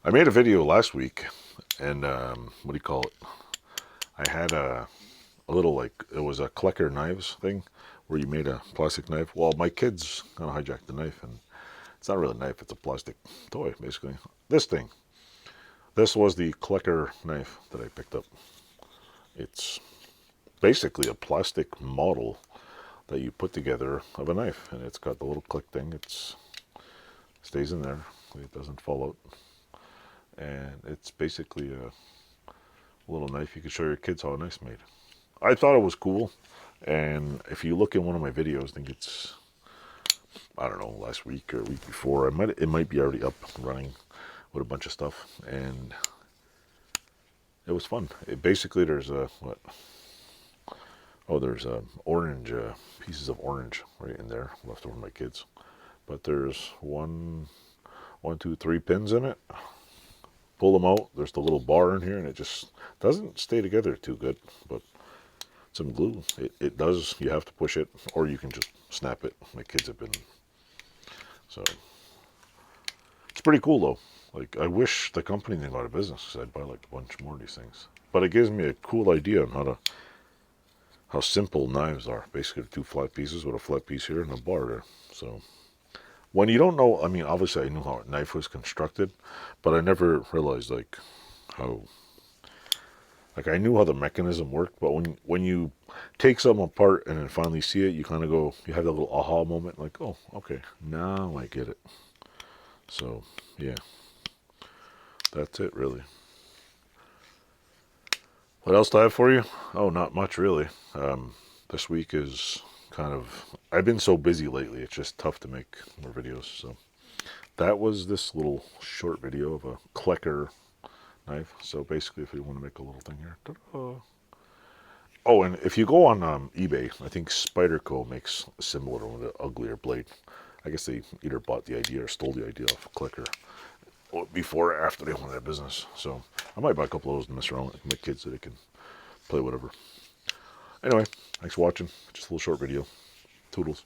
I made a video last week, and what do you call it? I had a little, like, it was a KLECKER Knives thing where you made a plastic knife. Well, my kids kind of hijacked the knife, and it's not really a knife, it's a plastic toy, basically. This thing. This was the KLECKER knife that I picked up. It's basically a plastic model that you put together of a knife, and it's got the little click thing. It stays in there, it doesn't fall out, and it's basically a little knife you can show your kids how a knife's made. I thought it was cool, and if you look in one of my videos, I think it's, I don't know, last week or a week before, it might be already up and running with a bunch of stuff, and it was fun. Basically there's a what? Oh, there's orange pieces of orange right in there left over my kids, but there's one, two, three pins in it. Pull them out. There's the little bar in here, and it just doesn't stay together too good, but some glue. It does. You have to push it, or you can just snap it. My kids have been, so it's pretty cool though. Like, I wish the company didn't go out of business, because I'd buy like a bunch more of these things. But it gives me a cool idea on how simple knives are. Basically, two flat pieces with a flat piece here and a bar there. So when you don't know, I mean, obviously I knew how a knife was constructed, but I never realized how like I knew how the mechanism worked, but when you take something apart and then finally see it, you kind of go, you have that little aha moment, like, oh, okay, now I get it. So yeah, that's it really. What else do I have for you? Oh, not much really. This week is kind of, I've been so busy lately, it's just tough to make more videos. So that was this little short video of a KLECKER knife. So basically, if you want to make a little thing here. Ta-da. Oh, and if you go on eBay, I think Spyderco makes a similar one with an uglier blade. I guess they either bought the idea or stole the idea off KLECKER before or after they went out of business. So I might buy a couple of those and mess around with my kids so they can play whatever. Anyway, thanks for watching. Just a little short video. Toodles.